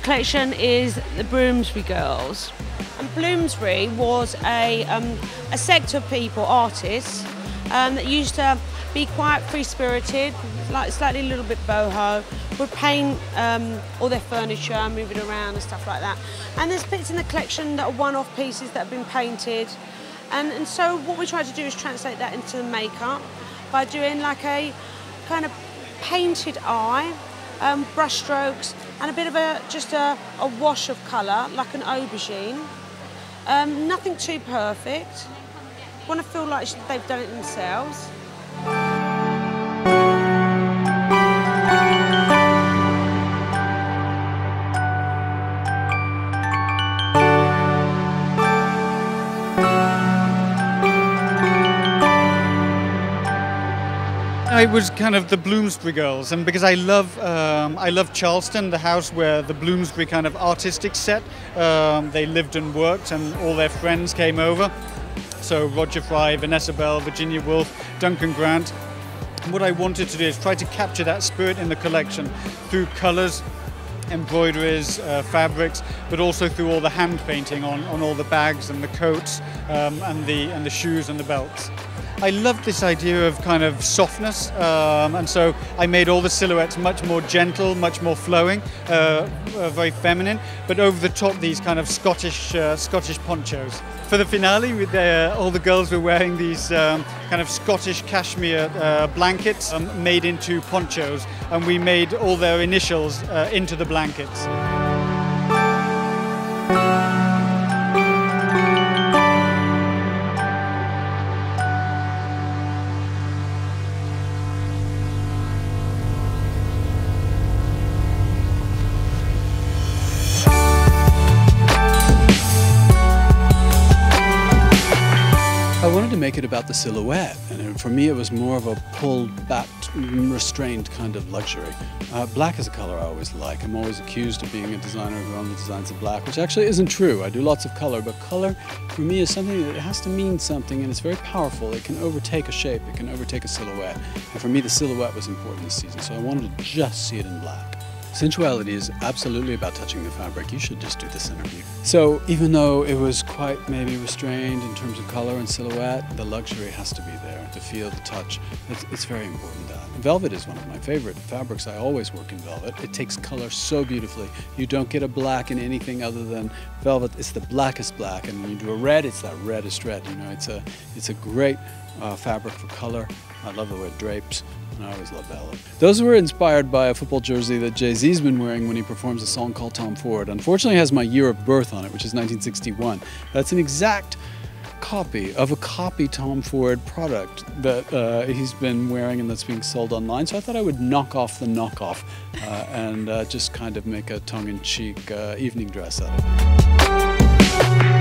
Collection is the Bloomsbury Girls, and Bloomsbury was a sect of people, artists, that used to be quite free-spirited, like slightly a little bit boho, would paint all their furniture, move it around and stuff like that. And there's bits in the collection that are one-off pieces that have been painted, and so what we try to do is translate that into makeup by doing like a kind of painted eye, brush strokes, and a bit of just a wash of colour, like an aubergine. Nothing too perfect. Want to feel like they've done it themselves. It was kind of the Bloomsbury Girls, and because I love Charleston, the house where the Bloomsbury kind of artistic set, they lived and worked, and all their friends came over. So Roger Fry, Vanessa Bell, Virginia Woolf, Duncan Grant. And what I wanted to do is try to capture that spirit in the collection through colours, embroideries, fabrics, but also through all the hand painting on all the bags and the coats, and the shoes and the belts. I love this idea of kind of softness, and so I made all the silhouettes much more gentle, much more flowing, very feminine, but over the top these kind of Scottish ponchos. For the finale, all the girls were wearing these kind of Scottish cashmere blankets made into ponchos, and we made all their initials into the blankets. I wanted to make it about the silhouette, and for me it was more of a pulled back, restrained kind of luxury. Black is a color I always like. I'm always accused of being a designer who only designs in black, which actually isn't true. I do lots of color, but color for me is something that has to mean something, and it's very powerful. It can overtake a shape, it can overtake a silhouette, and for me the silhouette was important this season, so I wanted to just see it in black. Sensuality is absolutely about touching the fabric. You should just do this interview. So even though it was quite maybe restrained in terms of color and silhouette, the luxury has to be there, to feel the touch. It's very important that. Velvet is one of my favorite fabrics. I always work in velvet. It takes color so beautifully. You don't get a black in anything other than velvet. It's the blackest black, and when you do a red, it's that reddest red. You know, it's a great fabric for color. I love the way it drapes, and I always love velvet. Those were inspired by a football jersey that Jay-Z's been wearing when he performs a song called Tom Ford. Unfortunately, it has my year of birth on it, which is 1961. That's an exact copy of a copy Tom Ford product that he's been wearing and that's being sold online. So I thought I would knock off the knockoff and just kind of make a tongue-in-cheek evening dress out of it.